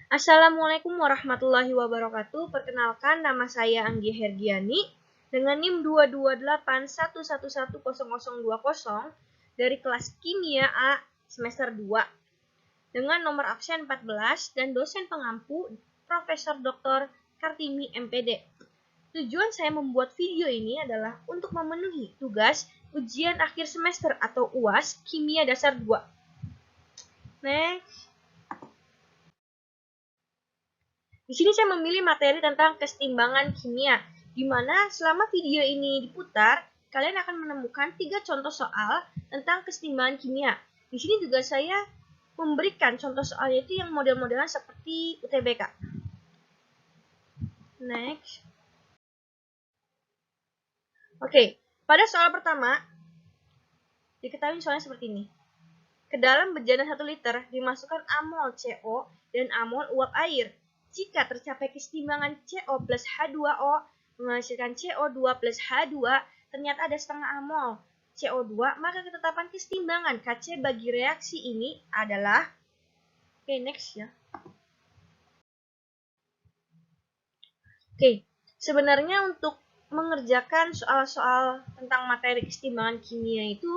Assalamualaikum warahmatullahi wabarakatuh. Perkenalkan, nama saya Anggi Hergiani dengan NIM 22811110020 dari kelas Kimia A semester 2 dengan nomor absen 14 dan dosen pengampu Profesor Dr. Kartini MPD. Tujuan saya membuat video ini adalah untuk memenuhi tugas ujian akhir semester atau UAS Kimia Dasar 2. Next. Di sini saya memilih materi tentang kesetimbangan kimia, di mana selama video ini diputar, kalian akan menemukan 3 contoh soal tentang kesetimbangan kimia. Di sini juga saya memberikan contoh soalnya itu yang model-modelan seperti UTBK. Next. Oke, pada soal pertama, diketahui soalnya seperti ini. Ke dalam bejana 1 liter dimasukkan amol CO dan amol uap air. Jika tercapai kesetimbangan CO plus H2O menghasilkan CO2 plus H2, ternyata ada setengah amol CO2, maka ketetapan kesetimbangan Kc bagi reaksi ini adalah, oke, next ya. Oke, sebenarnya untuk mengerjakan soal-soal tentang materi kesetimbangan kimia itu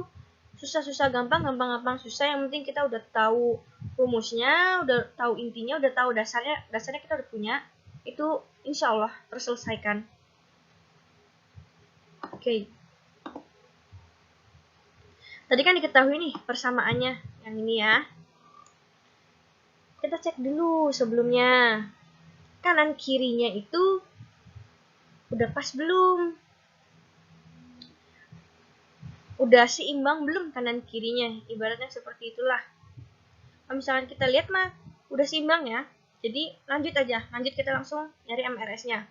susah-susah gampang susah, yang penting kita udah tahu rumusnya, udah tahu intinya, udah tahu dasarnya kita udah punya, itu insya Allah terselesaikan. Oke. Tadi kan diketahui nih persamaannya yang ini ya. Kita cek dulu sebelumnya. Kanan kirinya itu udah pas belum? Udah seimbang belum kanan kirinya? Ibaratnya seperti itulah. Kalau misalkan kita lihat mah udah seimbang ya. Jadi lanjut aja, lanjut kita langsung nyari MRS-nya.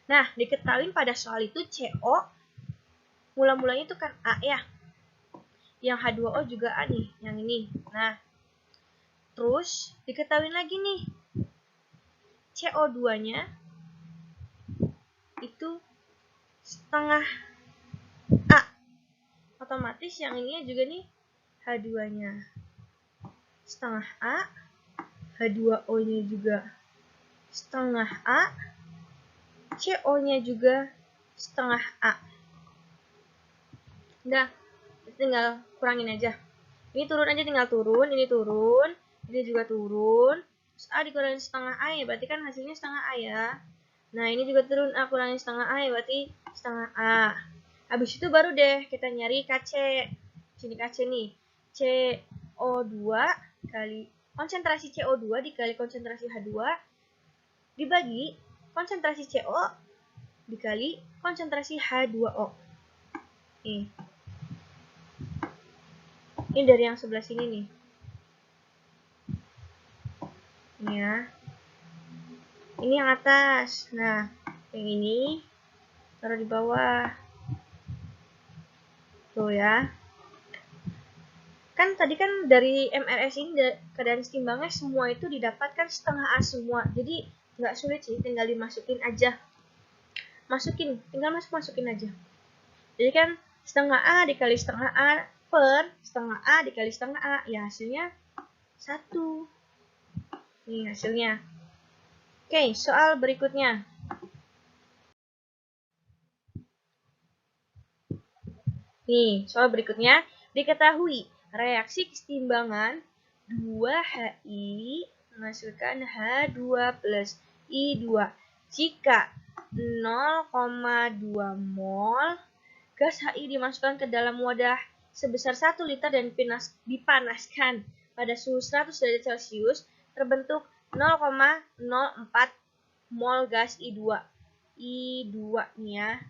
Nah, diketahui pada soal itu CO mula-mulanya itu kan A ya. Yang H2O juga A nih, yang ini. Nah, terus diketahui lagi nih, CO2-nya itu setengah A. Otomatis yang ini juga nih H2-nya setengah A, H2O-nya juga setengah A, CO-nya juga setengah A. Udah, tinggal kurangin aja. Ini turun aja, tinggal turun, ini turun, ini juga turun. Terus A dikurangin setengah A ya, berarti kan hasilnya setengah A ya. Nah, ini juga turun, A kurangin setengah A ya, berarti setengah A. Habis itu baru deh kita nyari Kc. Sini Kc nih. CO2 kali konsentrasi CO2 dikali konsentrasi H2 dibagi konsentrasi CO dikali konsentrasi H2O. Ini dari yang sebelah sini nih. Ini ya. Ini yang atas. Nah, yang ini taruh di bawah. Tuh ya. Kan tadi kan dari MRS ini keadaan setimbangnya semua itu didapatkan setengah A semua. Jadi nggak sulit sih, tinggal dimasukin aja. Tinggal masukin aja. Jadi kan setengah A dikali setengah A per setengah A dikali setengah A, ya hasilnya 1. Nih hasilnya. Oke, soal berikutnya. Nih, soal berikutnya. Diketahui reaksi kesetimbangan 2HI menghasilkan H2 plus I2 jika 0,2 mol gas HI dimasukkan ke dalam wadah sebesar 1 liter dan dipanaskan pada suhu 100 derajat Celcius, terbentuk 0,04 mol gas I2. I2 nih ya.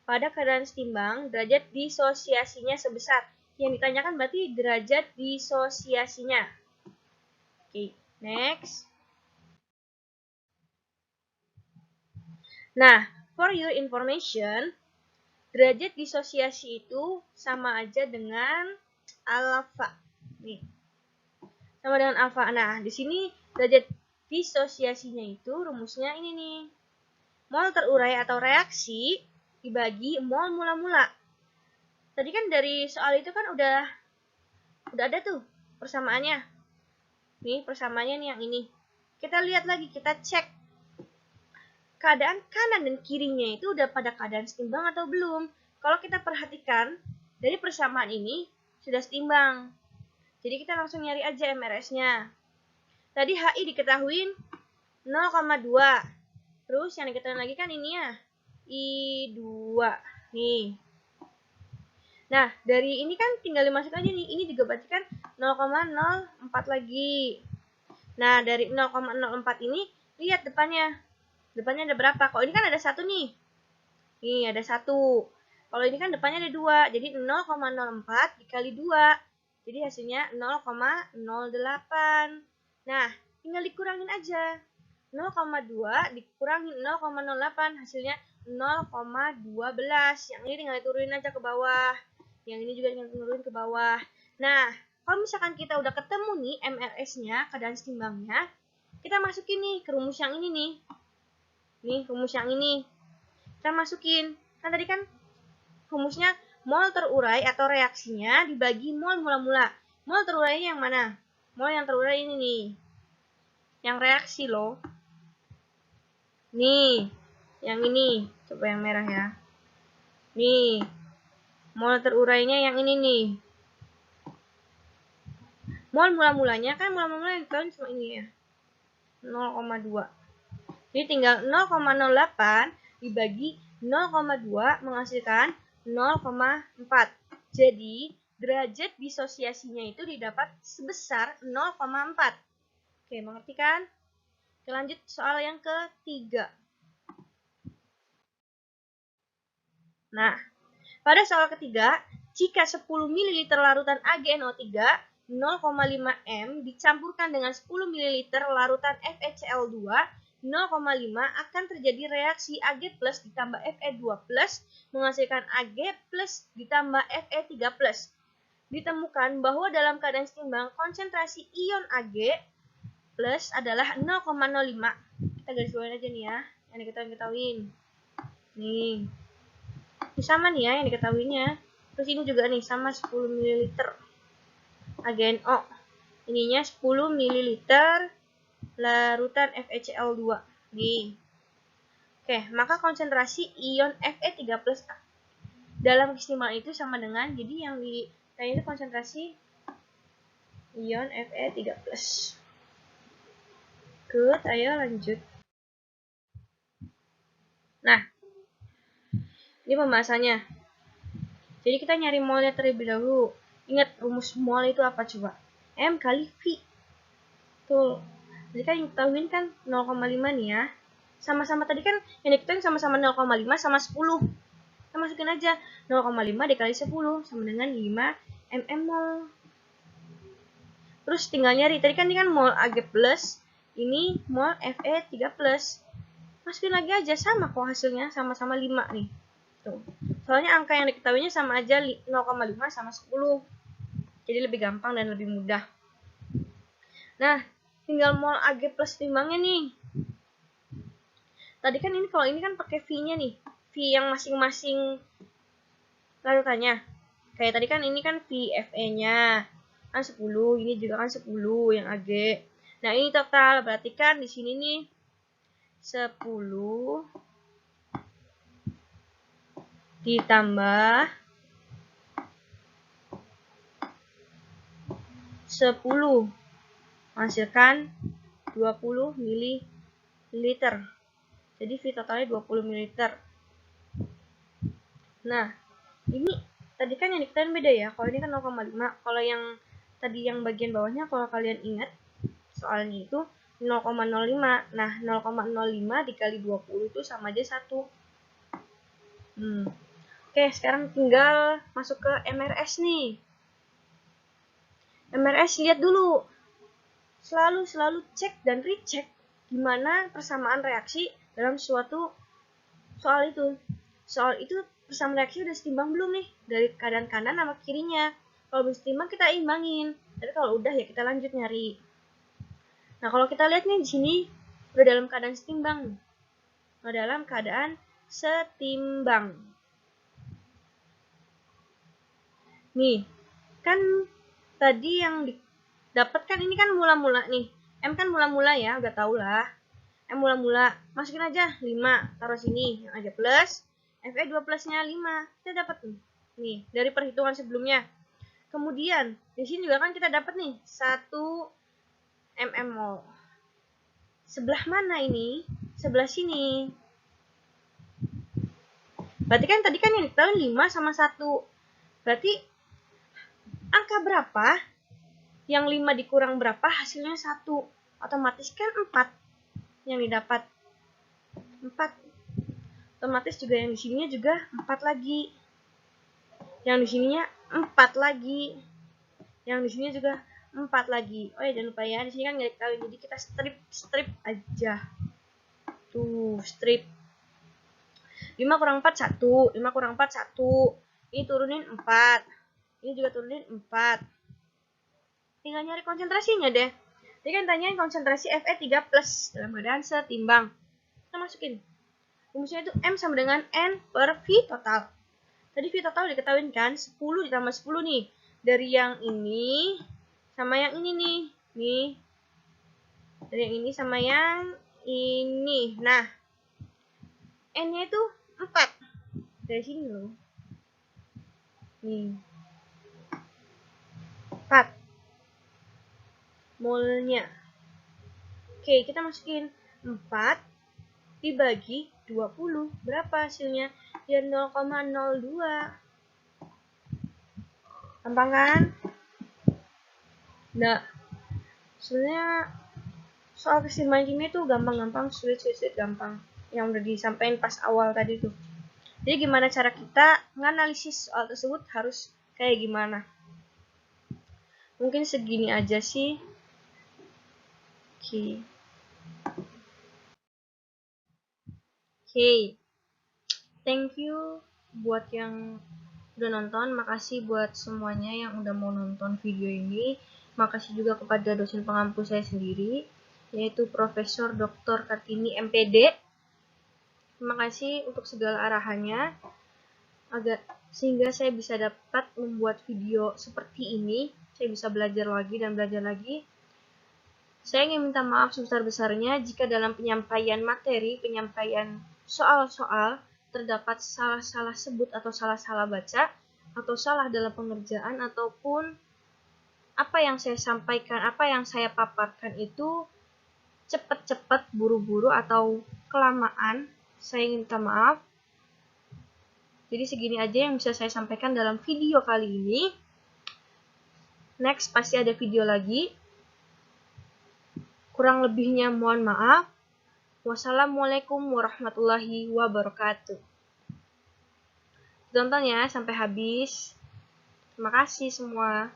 Pada keadaan setimbang, derajat disosiasinya sebesar. Yang ditanyakan berarti derajat disosiasinya. Oke, next. Nah, for your information, derajat disosiasi itu sama aja dengan alfa. Nih. Sama dengan alfa. Nah, di sini derajat disosiasinya itu rumusnya ini nih. Mol terurai atau reaksi dibagi mol mula-mula. Tadi kan dari soal itu kan udah ada tuh persamaannya. Nih, persamaannya nih yang ini. kita lihat lagi, kita cek keadaan kanan dan kirinya itu udah pada keadaan setimbang atau belum. Kalau kita perhatikan, dari persamaan ini sudah setimbang. Jadi kita langsung nyari aja MRS-nya. Tadi HI diketahuin 0,2. Terus yang diketahui lagi kan ini ya, I2. Nih. Nah, dari ini kan tinggal dimasuk aja nih. Ini juga berarti kan 0,04 lagi. Nah, dari 0,04 ini, lihat depannya. Depannya ada berapa? Kalau ini kan ada 1 nih. Nih, ada 1. Kalau ini kan depannya ada 2. Jadi 0,04 dikali 2. Jadi hasilnya 0,08. Nah, tinggal dikurangin aja. 0,2 dikurangin 0,08 hasilnya 0,12. Yang ini tinggal diturunin aja ke bawah. Yang ini juga tinggal turunin ke bawah. Nah, kalau misalkan kita udah ketemu nih MRS-nya, keadaan setimbangnya, kita masukin nih ke rumus yang ini nih. Nih, rumus yang ini. Kita masukin. Kan tadi kan rumusnya mol terurai atau reaksinya dibagi mol mula-mula. Mol terurainya yang mana? Mol yang terurai ini nih. Yang reaksi loh. Nih, yang ini. Coba yang merah ya. Nih, mol terurainya yang ini nih. Mol mula-mulanya kan mula-mula yang tahu cuma ini ya. 0,2. Jadi tinggal 0,08 dibagi 0,2 menghasilkan 0,4. Jadi derajat disosiasinya itu didapat sebesar 0,4. Oke, mengerti kan? Kita lanjut soal yang ketiga. Nah, pada soal ketiga, jika 10 ml larutan AgNO3 0,5 M dicampurkan dengan 10 ml larutan FeCl2 0,5 akan terjadi reaksi Ag plus ditambah Fe2 plus menghasilkan Ag plus ditambah Fe3 plus. Ditemukan bahwa dalam keadaan setimbang konsentrasi ion Ag plus adalah 0,05. Kita garis bawahin aja nih ya, yang diketahuin. Nih. Ini sama nih ya yang diketahuinya. Terus ini juga nih sama 10 ml AgNO. Ininya 10 ml larutan FeCl2. Nih. Oke, maka konsentrasi ion Fe3+ dalam keistimewaan itu sama dengan, jadi yang ditanya itu konsentrasi ion Fe3+. Good, ayo lanjut. Nah, ini pembahasannya. Jadi kita nyari molnya terlebih dahulu. Ingat rumus mol itu apa coba? M kali V. Tuh. Jadi kan yang diketahuin kan 0,5 nih ya. Sama-sama tadi kan yang diketahuin sama-sama 0,5 sama 10. Kita masukin aja 0,5 dikali 10 sama dengan 5 mmol. Terus tinggal nyari. Tadi kan ini kan mol Ag plus, ini mol Fe3+. Masukin lagi aja sama kok hasilnya, sama-sama 5 nih. Tuh. Soalnya angka yang diketahuinya sama aja 0,5 sama 10. Jadi lebih gampang dan lebih mudah. Nah, tinggal mol Ag plus timbangnya nih. Tadi kan ini kalau ini kan pakai V-nya nih. V yang masing-masing larutannya. Kayak tadi kan ini kan VFE-nya kan 10, ini juga kan 10 yang Ag. Nah, ini total berarti kan di sini nih 10 ditambah 10 menghasilkan 20 ml. Jadi V totalnya 20 ml. Nah, ini tadi kan yang diketahui beda ya. Kalau ini kan 0,5. Kalau yang tadi yang bagian bawahnya kalau kalian ingat soalnya itu 0,05. Nah, 0,05 dikali 20 itu sama aja 1. Oke, sekarang tinggal masuk ke MRS nih. MRS lihat dulu. Selalu cek dan recheck gimana persamaan reaksi dalam suatu soal itu. Soal itu persamaan reaksi udah setimbang belum nih dari keadaan kanan sama kirinya. Kalau belum setimbang kita imbangin. Tapi kalau udah ya kita lanjut nyari. Nah, kalau kita lihat nih di sini udah dalam keadaan setimbang. Udah dalam keadaan setimbang. Nih, kan tadi yang didapatkan ini kan mula-mula nih. M kan mula-mula ya, udah tau lah. M mula-mula, masukin aja 5, taruh sini, yang aja plus. FE 2 plusnya 5, kita dapat nih dari perhitungan sebelumnya. Kemudian, di sini juga kan kita dapat nih 1 mmol. Sebelah mana ini? Sebelah sini. Berarti kan tadi kan yang diketahui 5 sama 1. Berarti angka berapa? Yang 5 dikurang berapa hasilnya 1. Otomatis kan 4 yang didapat. 4. Otomatis juga yang di sininya juga 4 lagi. Yang di sininya 4 lagi. Yang di sininya juga 4 lagi. Oh ya, jangan lupa ya, di sini kan nggak diketahui, jadi kita strip aja. Tuh, strip. 5 kurang 4, 1. 5 kurang 4, 1. Ini turunin 4. Ini juga turunin 4. Tinggal nyari konsentrasinya deh. Jadi kan tanyain konsentrasi Fe3+ dalam keadaan setimbang. Kita masukin. Rumusnya itu M sama dengan N per V total. Tadi V total diketahui kan, 10 ditambah 10 nih. Dari yang ini sama yang ini nih. Nih. Dari yang ini sama yang ini. Nah, N-nya itu 4. Dari sini loh. Nih. 4. Molnya. Oke, kita masukin 4 dibagi 20. Berapa hasilnya? Ya 0,02. Gampang kan? Nah, sebenarnya soal keseimbangan kimia itu gampang-gampang, sulit gampang. Yang udah disampaikan pas awal tadi tuh. Jadi gimana cara kita menganalisis soal tersebut harus kayak gimana? Mungkin segini aja sih. Oke. Thank you buat yang udah nonton. Makasih buat semuanya yang udah mau nonton video ini. Makasih juga kepada dosen pengampu saya sendiri, yaitu Profesor Dr. Kartini MPD. Terima kasih untuk segala arahannya, sehingga saya bisa dapat membuat video seperti ini. Saya bisa belajar lagi dan belajar lagi. Saya ingin minta maaf sebesar-besarnya jika dalam penyampaian materi, penyampaian soal-soal, terdapat salah-salah sebut atau salah-salah baca, atau salah dalam pengerjaan, ataupun apa yang saya sampaikan, apa yang saya paparkan itu cepat-cepat, buru-buru, atau kelamaan. Saya ingin minta maaf. Jadi segini aja yang bisa saya sampaikan dalam video kali ini. Next pasti ada video lagi. Kurang lebihnya mohon maaf. Wassalamualaikum warahmatullahi wabarakatuh. Tonton ya sampai habis. Terima kasih semua.